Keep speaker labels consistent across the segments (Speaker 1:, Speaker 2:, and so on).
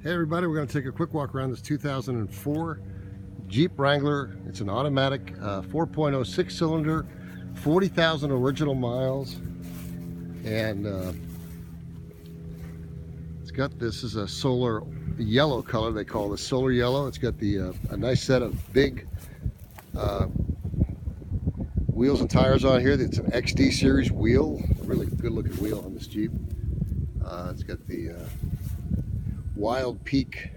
Speaker 1: Hey everybody, we're going to take a quick walk around this 2004 Jeep Wrangler. It's an automatic 4.0 6-cylinder, 40,000 original miles, and it's got, this is a solar yellow color, they call this solar yellow. It's got the a nice set of big wheels and tires on here. It's an XD series wheel, really good looking wheel on this Jeep. It's got the Wild Peak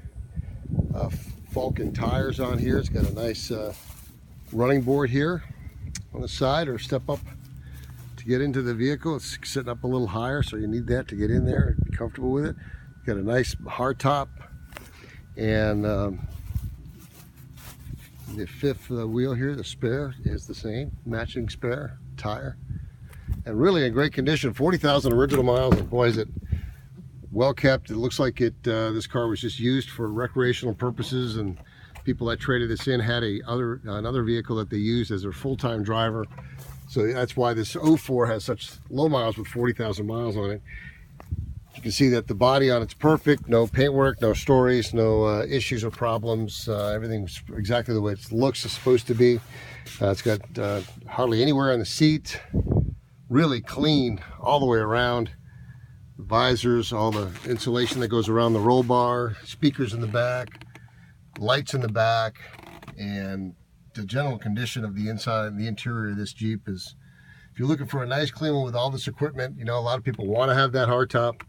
Speaker 1: Falcon tires on here. It's got a nice running board here on the side, or step up to get into the vehicle. It's sitting up a little higher, so you need that to get in there and be comfortable with it. Got a nice hard top, and the fifth wheel here, the spare, is the same, matching spare tire, and really in great condition. 40,000 original miles, and boy is it well kept. It looks like it this car was just used for recreational purposes, and people that traded this in had another vehicle that they used as their full-time driver. So that's why this 04 has such low miles with 40,000 miles on it. You can see that the body on it's perfect, no paintwork, no stories, no issues or problems. Everything's exactly the way it looks, it's supposed to be. It's got hardly anywhere on the seat, really clean all the way around. The visors, all the insulation that goes around the roll bar, speakers in the back, lights in the back, and the general condition of the inside and the interior of this Jeep is, if you're looking for a nice clean one with all this equipment, you know, a lot of people want to have that hardtop,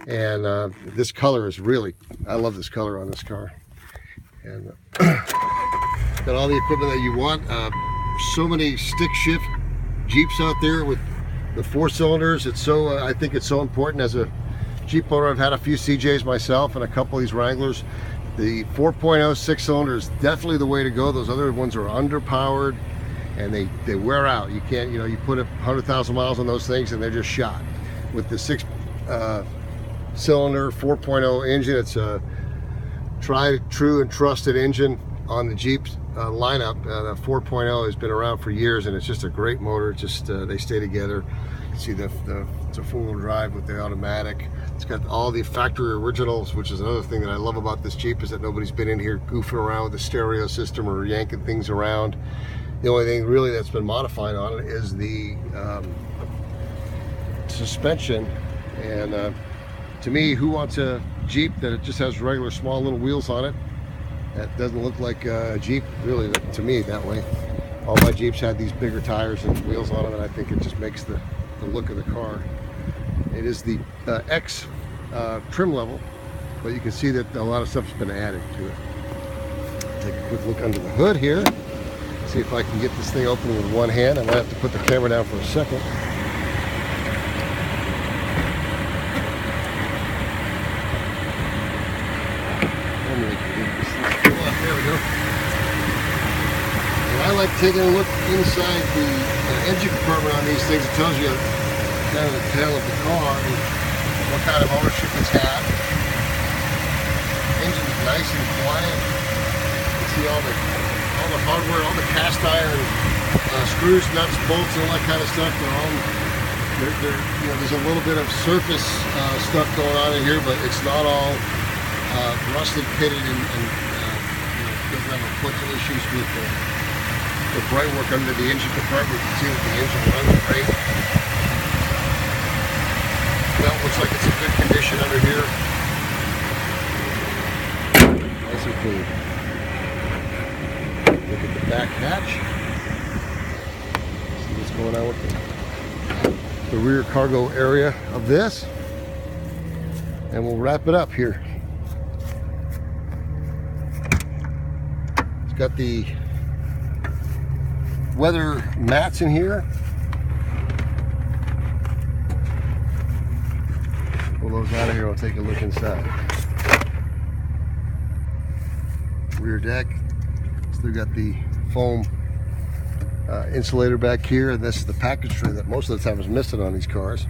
Speaker 1: and this color is really, I love this color on this car. And got all the equipment that you want. So many stick shift Jeeps out there with the 4 cylinders. It's so I think it's so important. As a Jeep owner, I've had a few CJs myself and a couple of these Wranglers. The 4.0 6-cylinder is definitely the way to go. Those other ones are underpowered and they wear out. You can't, you know, you put 100,000 miles on those things and they're just shot. With the 6-cylinder 4.0 engine, it's a tried, true, and trusted engine on the Jeep lineup. The 4.0 has been around for years, and it's just a great motor. It's just they stay together. You can see it's a 4-wheel drive with the automatic. It's got all the factory originals, which is another thing that I love about this Jeep, is that nobody's been in here goofing around with the stereo system or yanking things around. The only thing really that's been modified on it is the suspension. And to me, who wants a Jeep that it just has regular small little wheels on it? That doesn't look like a Jeep, really, to me, that way. All my Jeeps had these bigger tires and wheels on them, and I think it just makes the look of the car. It is the X trim level, but you can see that a lot of stuff's been added to it. Take a quick look under the hood here. See if I can get this thing open with one hand. I might have to put the camera down for a second. There we go. And I like taking a look inside the engine compartment on these things. It tells you kind of the tail of the car and what kind of ownership it's had. Engine's nice and quiet. You can see all the hardware, all the cast iron screws, nuts, bolts, and all that kind of stuff. You know, there's a little bit of surface stuff going on in here, but it's not all rusted, pitted, and doesn't have a bunch of issues with the bright work under the engine compartment. You can see that the engine runs great. Well, it looks like it's in good condition under here. Nice and clean. Look at the back hatch. See what's going on with the rear cargo area of this. And we'll wrap it up here. Got the weather mats in here. Pull those out of here. I'll take a look inside. Rear deck. Still got the foam insulator back here, and this is the package tray that most of the time is missing on these cars.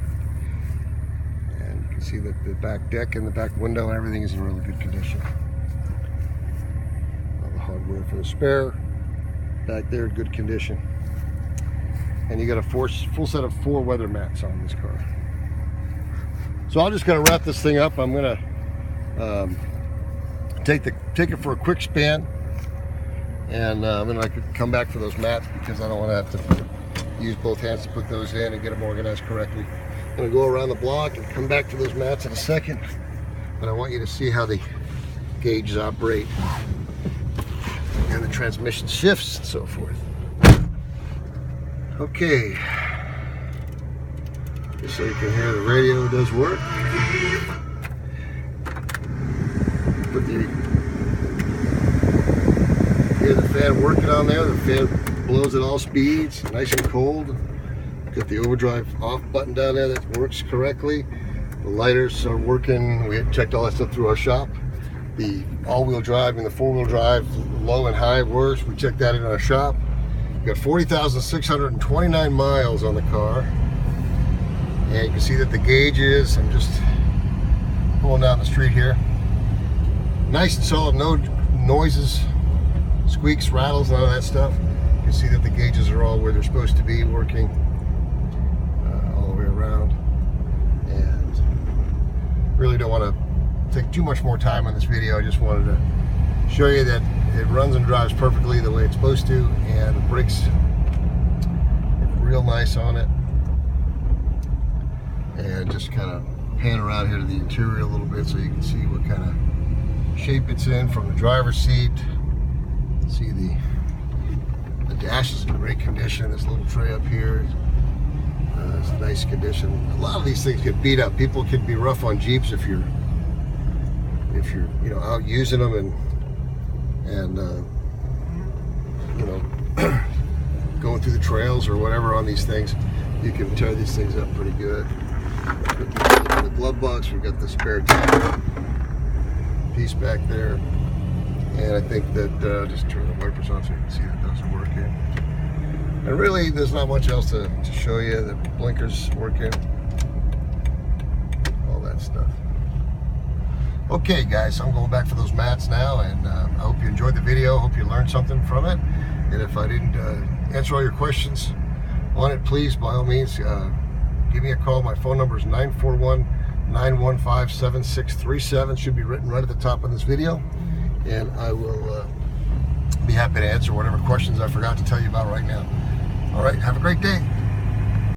Speaker 1: And you can see that the back deck and the back window and everything is in really good condition. Hardware for the spare back there, good condition, and you got a full set of 4 weather mats on this car. So I'm just going to wrap this thing up. I'm going to take it for a quick spin, and then I could come back for those mats because I don't want to have to use both hands to put those in and get them organized correctly. I'm going to go around the block and come back to those mats in a second, but I want you to see how the gauges operate and the transmission shifts and so forth. Okay, just so you can hear the radio does work. Put hear the fan working on there. The fan blows at all speeds, nice and cold. Got the overdrive off button down there that works correctly. The lighters are working. We had checked all that stuff through our shop. The all-wheel drive and the four-wheel drive, low and high works. We checked that in our shop. We got 40,629 miles on the car. And you can see that the gauges, I'm just pulling down the street here. Nice and solid, no noises, squeaks, rattles, none of that stuff. You can see that the gauges are all where they're supposed to be, working all the way around. And really don't want to take too much more time on this video. I just wanted to show you that it runs and drives perfectly the way it's supposed to, and the brakes look real nice on it. And just kind of pan around here to the interior a little bit so you can see what kind of shape it's in from the driver's seat. See the dash is in great condition. This little tray up here is in nice condition. A lot of these things get beat up. People can be rough on Jeeps if you're out using them and going through the trails or whatever on these things. You can tear these things up pretty good. In the glove box, we've got the spare tire piece back there, and I think that just turn the wipers on so you can see that those are working. And really, there's not much else to show you. The blinkers working, all that stuff. Okay, guys, I'm going back for those mats now, and I hope you enjoyed the video. Hope you learned something from it. And if I didn't answer all your questions on it, please, by all means, give me a call. My phone number is 941-915-7637. Should be written right at the top of this video. And I will be happy to answer whatever questions I forgot to tell you about right now. All right, have a great day.